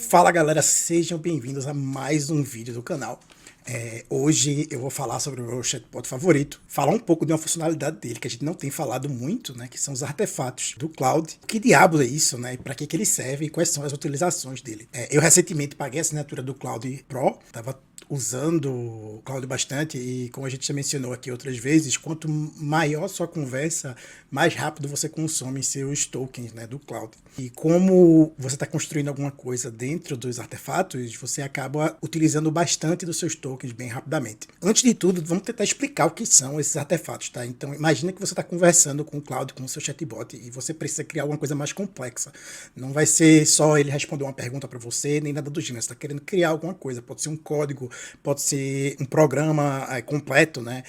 Fala galera, sejam bem-vindos a mais um vídeo do canal. Hoje eu vou falar sobre o meu chatbot favorito, falar um pouco de uma funcionalidade dele que a gente não tem falado muito, né, que são os artefatos do Claude. Que diabo é isso, né, para que ele serve e quais são as utilizações dele. Eu recentemente paguei a assinatura do Claude Pro, estava usando o Claude bastante e, como a gente já mencionou aqui outras vezes, quanto maior sua conversa, mais rápido você consome seus tokens, né, do Claude. E como você está construindo alguma coisa dentro dos artefatos, você acaba utilizando bastante dos seus tokens bem rapidamente. Antes de tudo, vamos tentar explicar o que são esses artefatos, tá? Então, imagina que você está conversando com o Claude, com o seu chatbot, e você precisa criar alguma coisa mais complexa. Não vai ser só ele responder uma pergunta para você, nem nada do gênero. Você está querendo criar alguma coisa, pode ser um código, pode ser um programa completo, né?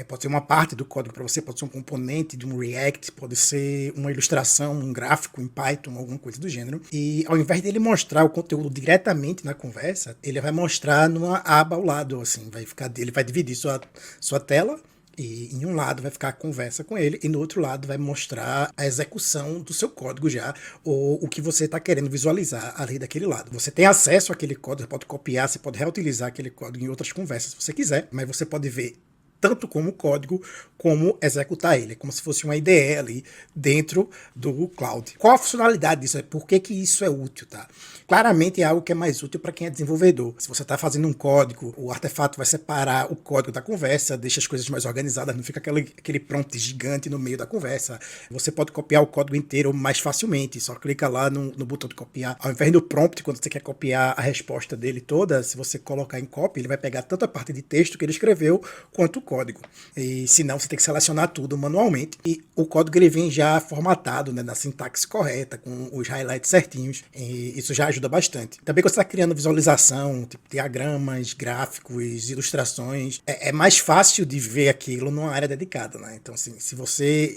Pode ser uma parte do código para você, pode ser um componente de um React, pode ser uma ilustração, um gráfico em Python, alguma coisa do gênero. E ao invés dele mostrar o conteúdo diretamente na conversa, ele vai mostrar numa aba ao lado, assim, ele vai dividir sua tela. E em um lado vai ficar a conversa com ele e no outro lado vai mostrar a execução do seu código já, ou o que você está querendo visualizar ali daquele lado. Você tem acesso àquele código, você pode copiar, você pode reutilizar aquele código em outras conversas se você quiser, mas você pode ver tanto como código, como executar ele. É como se fosse uma IDE ali dentro do Claude. Qual a funcionalidade disso? Por que isso é útil, tá? Claramente é algo que é mais útil para quem é desenvolvedor. Se você está fazendo um código, o artefato vai separar o código da conversa, deixa as coisas mais organizadas, não fica aquele prompt gigante no meio da conversa. Você pode copiar o código inteiro mais facilmente, só clica lá no botão de copiar. Ao invés do prompt, quando você quer copiar a resposta dele toda, se você colocar em copy, ele vai pegar tanto a parte de texto que ele escreveu, quanto o código. E senão você tem que selecionar tudo manualmente. E o código ele vem já formatado, né, na sintaxe correta, com os highlights certinhos. E isso já ajuda bastante. Também quando você está criando visualização, tipo diagramas, gráficos, ilustrações, é mais fácil de ver aquilo numa área dedicada, né? Então, assim, se você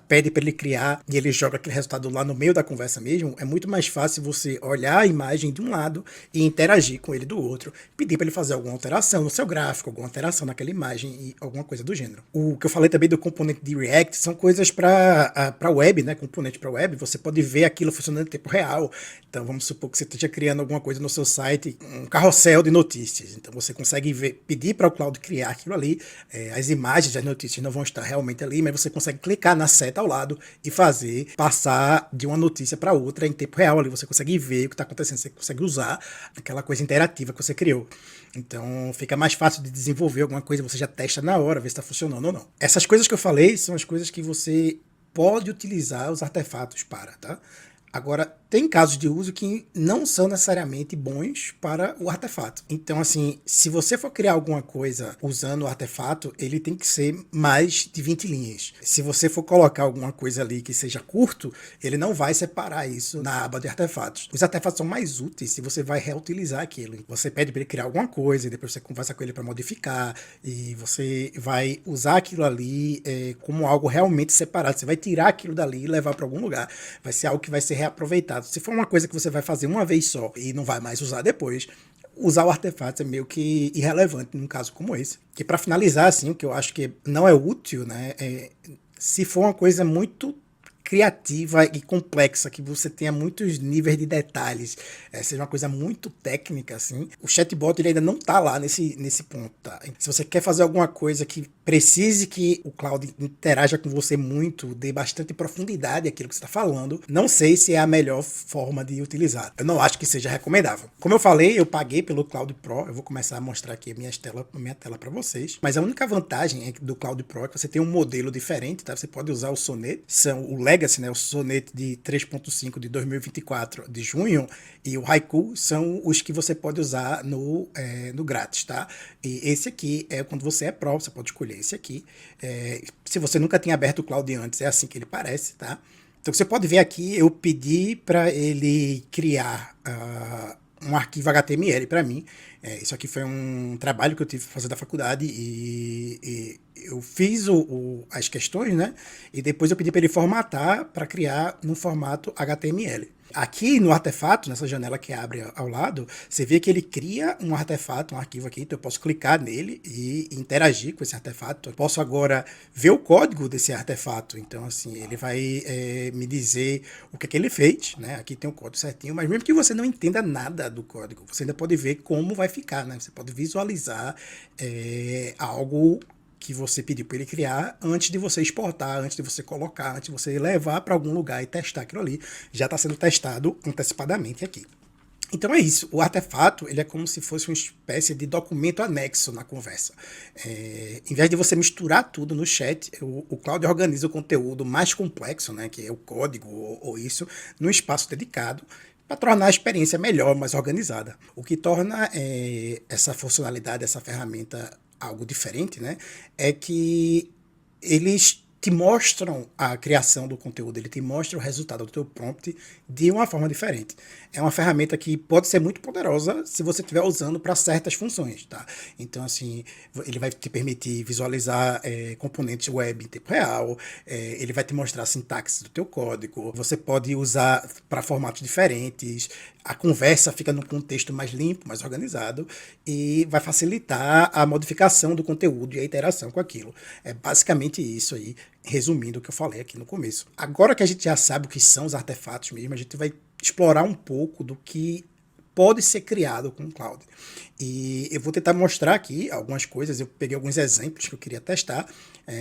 pede para ele criar e ele joga aquele resultado lá no meio da conversa mesmo, é muito mais fácil você olhar a imagem de um lado e interagir com ele do outro, pedir para ele fazer alguma alteração no seu gráfico, alguma alteração naquela imagem e alguma coisa do gênero. O que eu falei também do componente de React são coisas para web, né? Componente para web, você pode ver aquilo funcionando em tempo real. Então vamos supor que você esteja criando alguma coisa no seu site, um carrossel de notícias. Então você consegue pedir para o Claude criar aquilo ali. As imagens das notícias não vão estar realmente ali, mas você consegue clicar na seta ao lado e passar de uma notícia para outra em tempo real. Ali você consegue ver o que está acontecendo, você consegue usar aquela coisa interativa que você criou. Então fica mais fácil de desenvolver alguma coisa, você já testa na hora, ver se está funcionando ou não. Essas coisas que eu falei são as coisas que você pode utilizar os artefatos para, tá? Agora, tem casos de uso que não são necessariamente bons para o artefato. Então, assim, se você for criar alguma coisa usando o artefato, ele tem que ser mais de 20 linhas. Se você for colocar alguma coisa ali que seja curto, ele não vai separar isso na aba de artefatos. Os artefatos são mais úteis se você vai reutilizar aquilo. Você pede para ele criar alguma coisa, e depois você conversa com ele para modificar, e você vai usar aquilo ali como algo realmente separado. Você vai tirar aquilo dali e levar para algum lugar. Vai ser algo que vai ser reaproveitado. Se for uma coisa que você vai fazer uma vez só e não vai mais usar depois, usar o artefato é meio que irrelevante num caso como esse. E para finalizar, assim, o que eu acho que não é útil, né, se for uma coisa muito criativa e complexa, que você tenha muitos níveis de detalhes, seja uma coisa muito técnica, assim, o chatbot ele ainda não está lá nesse ponto, tá? Se você quer fazer alguma coisa que precise que o Claude interaja com você muito, dê bastante profundidade àquilo que você está falando, não sei se é a melhor forma de utilizar. Eu não acho que seja recomendável. Como eu falei, eu paguei pelo Claude Pro, eu vou começar a mostrar aqui a minha tela para vocês, mas a única vantagem do Claude Pro é que você tem um modelo diferente, tá? Você pode usar o Sonnet, o Legacy, né, o Sonnet de 3.5 de 2024 de junho, e o Haiku são os que você pode usar no grátis, tá? E esse aqui é quando você é Pro, você pode escolher esse aqui. Se você nunca tinha aberto o Claude antes, é assim que ele parece, tá? Então você pode ver aqui, eu pedi para ele criar um arquivo HTML para mim. Isso aqui foi um trabalho que eu tive que fazer da faculdade e eu fiz as questões, né? E depois eu pedi para ele formatar para criar no formato HTML. Aqui no artefato, nessa janela que abre ao lado, você vê que ele cria um artefato, um arquivo aqui, então eu posso clicar nele e interagir com esse artefato. Eu posso agora ver o código desse artefato, então assim, ele vai me dizer o que é que ele fez, né? Aqui tem o código certinho, mas mesmo que você não entenda nada do código, você ainda pode ver como vai ficar, né? Você pode visualizar algo que você pediu para ele criar antes de você exportar, antes de você colocar, antes de você levar para algum lugar e testar aquilo ali. Já está sendo testado antecipadamente aqui. Então é isso, o artefato ele é como se fosse uma espécie de documento anexo na conversa. Em vez de você misturar tudo no chat, o Claude organiza o conteúdo mais complexo, né, que é o código ou isso, num espaço dedicado, para tornar a experiência melhor, mais organizada. O que torna essa funcionalidade, essa ferramenta algo diferente, né, é que eles te mostram a criação do conteúdo, ele te mostra o resultado do teu prompt de uma forma diferente. É uma ferramenta que pode ser muito poderosa se você estiver usando para certas funções, tá? Então, assim, ele vai te permitir visualizar componentes web em tempo real, ele vai te mostrar a sintaxe do teu código, você pode usar para formatos diferentes, a conversa fica num contexto mais limpo, mais organizado e vai facilitar a modificação do conteúdo e a interação com aquilo. É basicamente isso aí, resumindo o que eu falei aqui no começo. Agora que a gente já sabe o que são os artefatos mesmo, a gente vai explorar um pouco do que pode ser criado com o Claude. E eu vou tentar mostrar aqui algumas coisas, eu peguei alguns exemplos que eu queria testar.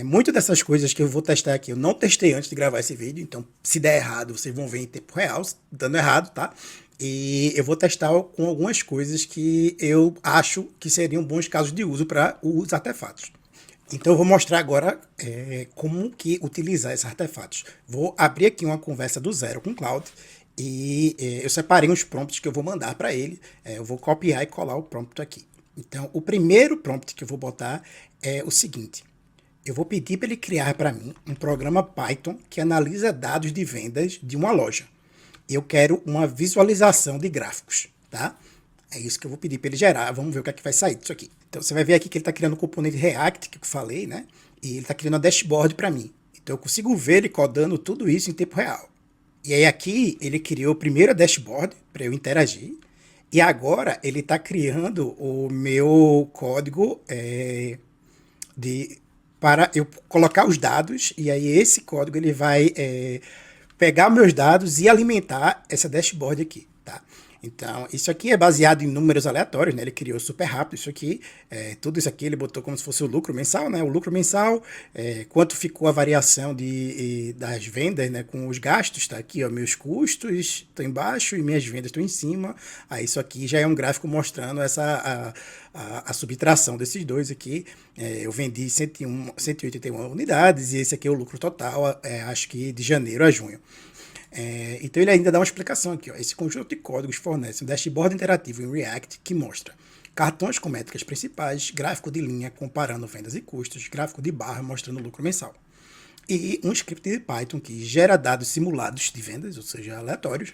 Muitas dessas coisas que eu vou testar aqui, eu não testei antes de gravar esse vídeo, então se der errado, vocês vão ver em tempo real, dando errado, tá? E eu vou testar com algumas coisas que eu acho que seriam bons casos de uso para os artefatos. Então eu vou mostrar agora como que utilizar esses artefatos. Vou abrir aqui uma conversa do zero com o Claude e eu separei uns prompts que eu vou mandar para ele. Eu vou copiar e colar o prompt aqui. Então o primeiro prompt que eu vou botar é o seguinte. Eu vou pedir para ele criar para mim um programa Python que analisa dados de vendas de uma loja. Eu quero uma visualização de gráficos, tá? É isso que eu vou pedir para ele gerar. Vamos ver o que é que vai sair disso aqui. Então você vai ver aqui que ele está criando um componente React, que eu falei, né? E ele está criando uma dashboard para mim. Então eu consigo ver ele codando tudo isso em tempo real. E aí aqui ele criou primeiro a dashboard para eu interagir. E agora ele está criando o meu código para eu colocar os dados. E aí esse código ele vai pegar meus dados e alimentar essa dashboard aqui, tá? Então, isso aqui é baseado em números aleatórios, né? Ele criou super rápido isso aqui. Tudo isso aqui ele botou como se fosse o lucro mensal, né? O lucro mensal, quanto ficou a variação das vendas, né? Com os gastos, tá aqui, ó. Meus custos estão embaixo e minhas vendas estão em cima. Aí isso aqui já é um gráfico mostrando a subtração desses dois aqui. Eu vendi 181 unidades e esse aqui é o lucro total, acho que de janeiro a junho. Então ele ainda dá uma explicação aqui. Ó. Esse conjunto de códigos fornece um dashboard interativo em React que mostra cartões com métricas principais, gráfico de linha comparando vendas e custos, gráfico de barra mostrando lucro mensal. E um script de Python que gera dados simulados de vendas, ou seja, aleatórios,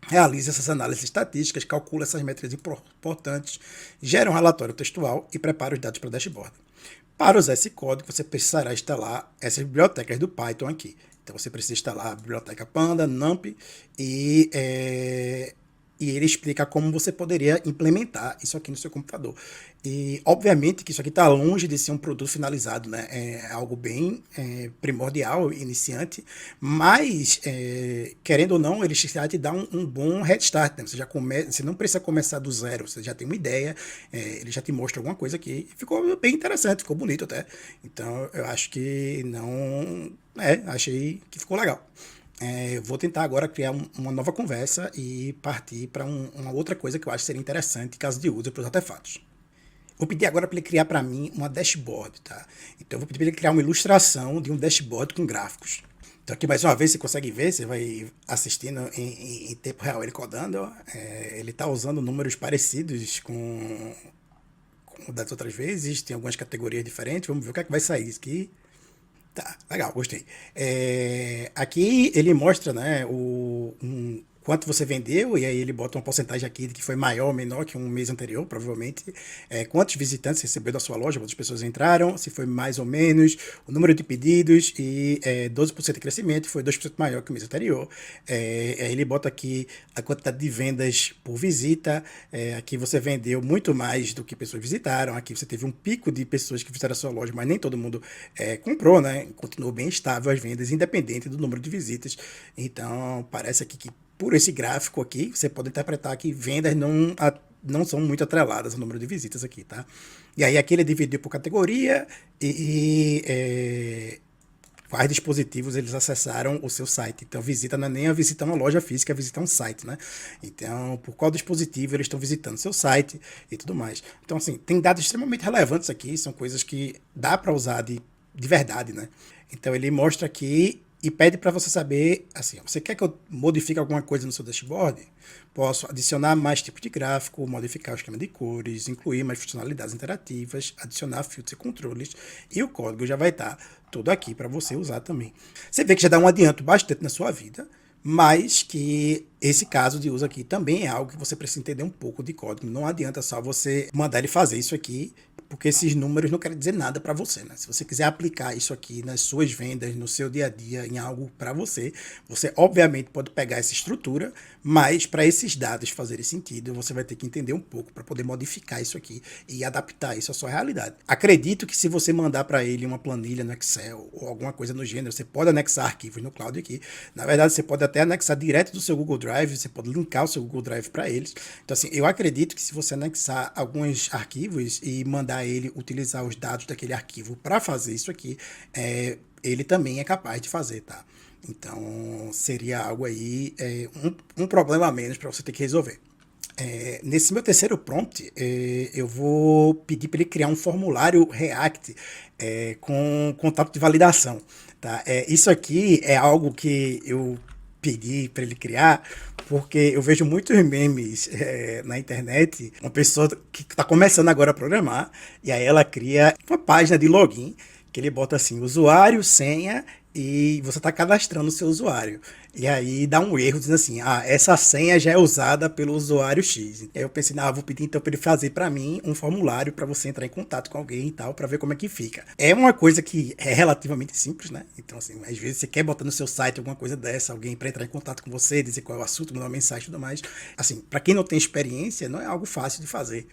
realiza essas análises estatísticas, calcula essas métricas importantes, gera um relatório textual e prepara os dados para o dashboard. Para usar esse código, você precisará instalar essas bibliotecas do Python aqui. Então você precisa instalar a biblioteca Panda, NumPy e ele explica como você poderia implementar isso aqui no seu computador. E obviamente que isso aqui está longe de ser um produto finalizado, né? É algo bem primordial, iniciante, mas querendo ou não, ele já te dá um bom head start, né? Você não precisa começar do zero, você já tem uma ideia, ele já te mostra alguma coisa aqui. Ficou bem interessante, ficou bonito até. Então eu acho que não... achei que ficou legal. Vou tentar agora criar uma nova conversa e partir para uma outra coisa que eu acho que seria interessante, caso de uso para os artefatos. Vou pedir agora para ele criar para mim uma dashboard, tá? Então eu vou pedir para ele criar uma ilustração de um dashboard com gráficos. Então aqui mais uma vez você consegue ver, você vai assistindo em tempo real ele codando. Ele está usando números parecidos com das outras vezes, tem algumas categorias diferentes. Vamos ver o que é que vai sair disso aqui. Tá, legal, gostei. Aqui ele mostra, né, quanto você vendeu, e aí ele bota uma porcentagem aqui de que foi maior ou menor que um mês anterior, provavelmente. Quantos visitantes recebeu da sua loja, quantas pessoas entraram, se foi mais ou menos, o número de pedidos, e 12% de crescimento, foi 2% maior que o mês anterior. Aí ele bota aqui a quantidade de vendas por visita, aqui você vendeu muito mais do que pessoas visitaram, aqui você teve um pico de pessoas que visitaram a sua loja, mas nem todo mundo comprou, né? Continuou bem estável as vendas, independente do número de visitas. Então, parece aqui que por esse gráfico aqui, você pode interpretar que vendas não são muito atreladas ao número de visitas aqui, tá? E aí aqui ele dividiu por categoria quais dispositivos eles acessaram o seu site. Então, visita não é nem a visita a uma loja física, é visitar um site, né? Então, por qual dispositivo eles estão visitando seu site e tudo mais. Então, assim, tem dados extremamente relevantes aqui, são coisas que dá para usar de verdade, né? Então, ele mostra aqui e pede para você saber, assim, você quer que eu modifique alguma coisa no seu dashboard? Posso adicionar mais tipos de gráfico, modificar o esquema de cores, incluir mais funcionalidades interativas, adicionar filtros e controles, e o código já vai estar todo aqui para você usar também. Você vê que já dá um adianto bastante na sua vida, mas que esse caso de uso aqui também é algo que você precisa entender um pouco de código. Não adianta só você mandar ele fazer isso aqui, porque esses números não querem dizer nada para você, né? Se você quiser aplicar isso aqui nas suas vendas, no seu dia a dia, em algo para você, você obviamente pode pegar essa estrutura, mas para esses dados fazerem sentido, você vai ter que entender um pouco para poder modificar isso aqui e adaptar isso à sua realidade. Acredito que se você mandar para ele uma planilha no Excel ou alguma coisa no gênero, você pode anexar arquivos no cloud aqui. Na verdade, você pode até anexar direto do seu Google Drive, você pode linkar o seu Google Drive para eles. Então, assim, eu acredito que se você anexar alguns arquivos e mandar ele utilizar os dados daquele arquivo para fazer isso aqui, ele também é capaz de fazer, tá? Então, seria algo aí, um problema a menos para você ter que resolver. Nesse meu terceiro prompt, eu vou pedir para ele criar um formulário React com contato de validação. Tá? Isso aqui é algo que eu pedi para ele criar, porque eu vejo muitos memes na internet, uma pessoa que está começando agora a programar, e aí ela cria uma página de login, que ele bota assim, usuário, senha, e você está cadastrando o seu usuário. E aí dá um erro, dizendo assim, essa senha já é usada pelo usuário X. E aí eu pensei, vou pedir então para ele fazer para mim um formulário para você entrar em contato com alguém e tal, para ver como é que fica. É uma coisa que é relativamente simples, né? Então, assim, às vezes você quer botar no seu site alguma coisa dessa, alguém para entrar em contato com você, dizer qual é o assunto, mandar uma mensagem e tudo mais. Assim, para quem não tem experiência, não é algo fácil de fazer.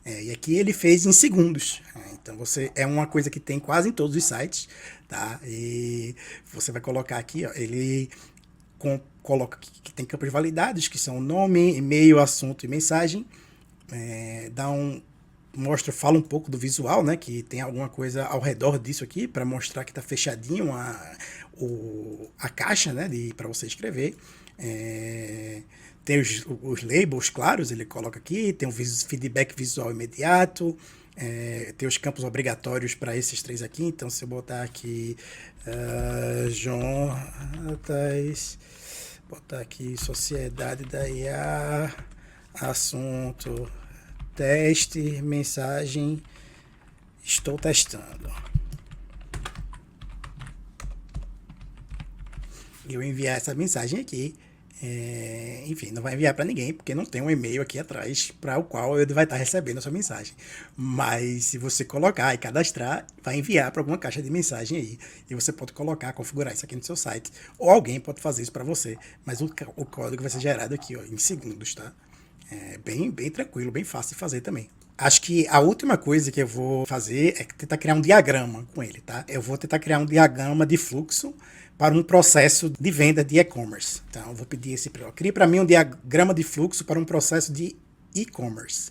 E aqui ele fez em segundos. Então é uma coisa que tem quase em todos os sites, tá? E você vai colocar aqui, ele coloca que tem campos validados, que são nome, e-mail, assunto e mensagem. Fala um pouco do visual, né? Que tem alguma coisa ao redor disso aqui para mostrar que está fechadinho a caixa, né? Para você escrever. Tem os labels claros, ele coloca aqui, tem um feedback visual imediato, tem os campos obrigatórios para esses três aqui. Então, se eu botar aqui Jonatas, botar aqui Sociedade da IA, assunto, teste, mensagem, estou testando. Eu enviar essa mensagem aqui. Enfim, não vai enviar para ninguém, porque não tem um e-mail aqui atrás para o qual ele vai estar recebendo a sua mensagem. Mas se você colocar e cadastrar, vai enviar para alguma caixa de mensagem aí. E você pode colocar, configurar isso aqui no seu site. Ou alguém pode fazer isso para você. Mas o código vai ser gerado aqui, em segundos, tá? Bem tranquilo, bem fácil de fazer também. Acho que a última coisa que eu vou fazer é tentar criar um diagrama com ele, tá? Eu vou tentar criar um diagrama de fluxo para um processo de venda de e-commerce. Então, eu vou pedir esse para ele. Crie para mim um diagrama de fluxo para um processo de e-commerce.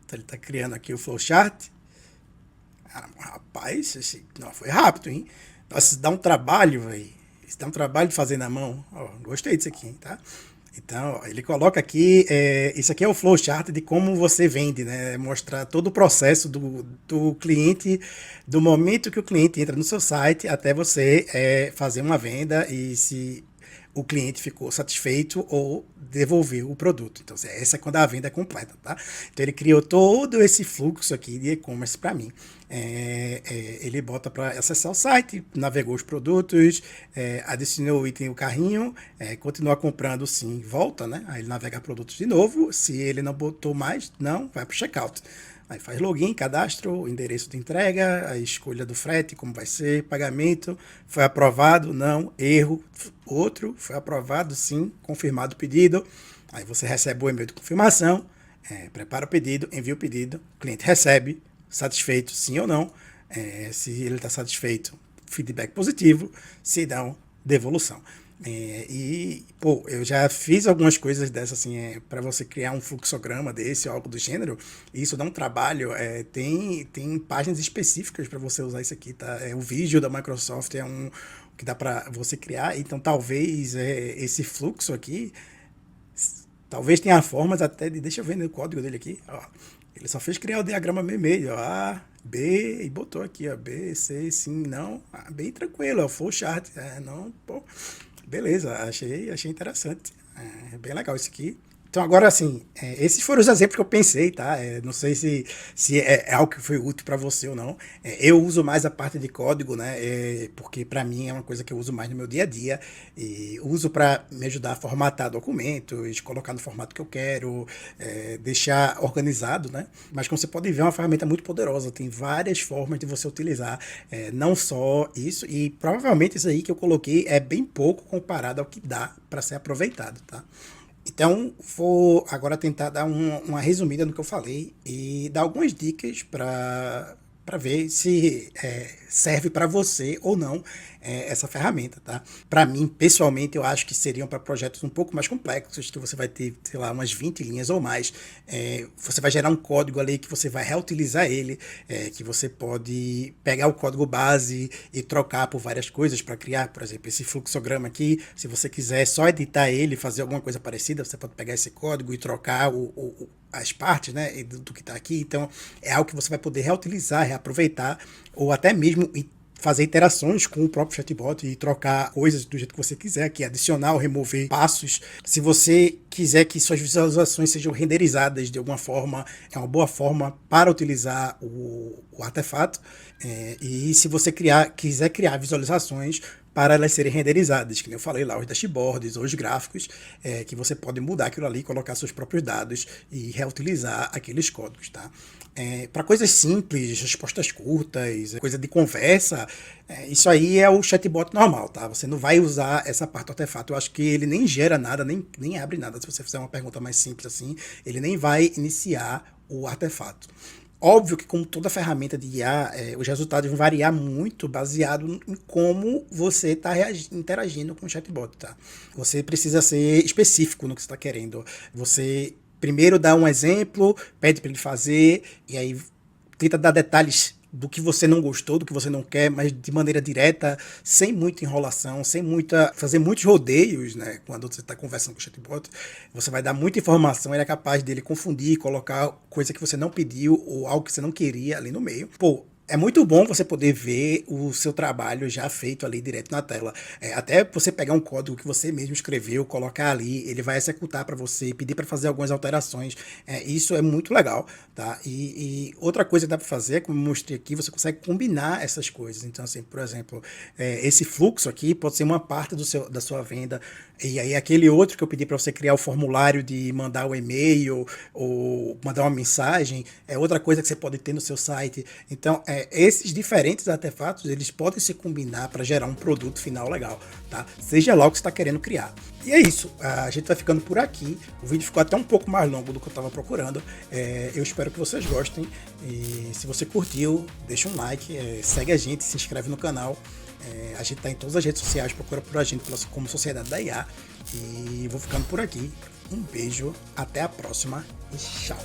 Então, ele está criando aqui o flowchart. Rapaz, não, foi rápido, hein? Nossa, isso dá um trabalho, velho. Isso dá um trabalho de fazer na mão. Gostei disso aqui, tá? Então, ele coloca aqui, isso aqui é o flowchart de como você vende, né? Mostrar todo o processo do cliente, do momento que o cliente entra no seu site até você fazer uma venda e se o cliente ficou satisfeito ou devolveu o produto. Então, essa é quando a venda é completa, tá? Então, ele criou todo esse fluxo aqui de e-commerce para mim. Ele bota para acessar o site, navegou os produtos, adicionou o item no carrinho, continua comprando sim, volta, né? Aí ele navega produtos de novo. Se ele não botou mais, não, vai para o checkout. Aí faz login, cadastro, endereço de entrega, a escolha do frete, como vai ser, pagamento, foi aprovado, não, erro, outro, foi aprovado, sim, confirmado o pedido. Aí você recebe o e-mail de confirmação, prepara o pedido, envia o pedido, o cliente recebe, satisfeito, sim ou não. Se ele está satisfeito, feedback positivo, se não, devolução. Eu já fiz algumas coisas dessas, assim, para você criar um fluxograma desse ou algo do gênero, e isso dá um trabalho, tem páginas específicas para você usar isso aqui, tá? O vídeo da Microsoft é um que dá para você criar, então talvez esse fluxo aqui, talvez tenha formas até de, deixa eu ver no código dele aqui, ó, ele só fez criar o diagrama meio, ó, A, B, e botou aqui, ó, B, C, sim, não, bem tranquilo, ó, full chart, não, pô. Beleza, achei interessante. É bem legal isso aqui. Então, agora, assim, esses foram os exemplos que eu pensei, tá? Não sei se é algo que foi útil para você ou não. Eu uso mais a parte de código, né? Porque, para mim, é uma coisa que eu uso mais no meu dia a dia. E uso para me ajudar a formatar documentos, colocar no formato que eu quero, deixar organizado, né? Mas, como você pode ver, é uma ferramenta muito poderosa. Tem várias formas de você utilizar, não só isso. E, provavelmente, isso aí que eu coloquei é bem pouco comparado ao que dá para ser aproveitado, tá? Então, vou agora tentar dar uma resumida no que eu falei e dar algumas dicas para ver se serve para você ou não essa ferramenta, tá? Para mim, pessoalmente, eu acho que seriam para projetos um pouco mais complexos, que você vai ter, sei lá, umas 20 linhas ou mais. Você vai gerar um código ali que você vai reutilizar ele, que você pode pegar o código base e trocar por várias coisas para criar, por exemplo, esse fluxograma aqui. Se você quiser só editar ele, fazer alguma coisa parecida, você pode pegar esse código e trocar as partes, né, do que está aqui. Então, é algo que você vai poder reutilizar, reaproveitar, ou até mesmo fazer interações com o próprio chatbot e trocar coisas do jeito que você quiser, aqui adicionar ou remover passos. Se você quiser que suas visualizações sejam renderizadas de alguma forma, é uma boa forma para utilizar o artefato. E se você quiser criar visualizações para elas serem renderizadas, que nem eu falei lá, os dashboards ou os gráficos, que você pode mudar aquilo ali, colocar seus próprios dados e reutilizar aqueles códigos, tá? Para coisas simples, respostas curtas, coisa de conversa, isso aí é o chatbot normal, tá? Você não vai usar essa parte do artefato. Eu acho que ele nem gera nada, nem abre nada. Se você fizer uma pergunta mais simples assim, ele nem vai iniciar o artefato. Óbvio que, como toda ferramenta de IA, os resultados vão variar muito baseado em como você está interagindo com o chatbot, tá? Você precisa ser específico no que você está querendo. Você primeiro dá um exemplo, pede para ele fazer, e aí tenta dar detalhes do que você não gostou, do que você não quer, mas de maneira direta, sem muita enrolação, fazer muitos rodeios, né? Quando você está conversando com o chatbot, você vai dar muita informação, ele é capaz dele confundir, colocar coisa que você não pediu ou algo que você não queria ali no meio. Pô, é muito bom você poder ver o seu trabalho já feito ali direto na tela. Até você pegar um código que você mesmo escreveu, colocar ali, ele vai executar para você, pedir para fazer algumas alterações. Isso é muito legal, tá? E outra coisa que dá para fazer, como eu mostrei aqui, você consegue combinar essas coisas. Então, assim, por exemplo, esse fluxo aqui pode ser uma parte da sua venda. E aí aquele outro que eu pedi para você criar o formulário de mandar o e-mail ou mandar uma mensagem, é outra coisa que você pode ter no seu site. Então, esses diferentes artefatos, eles podem se combinar para gerar um produto final legal, tá? Seja lá o que você está querendo criar. E é isso, a gente vai ficando por aqui. O vídeo ficou até um pouco mais longo do que eu estava procurando. Eu espero que vocês gostem. E se você curtiu, deixa um like, segue a gente, se inscreve no canal. A gente está em todas as redes sociais, procura por a gente como Sociedade da IA. E vou ficando por aqui. Um beijo, até a próxima e tchau!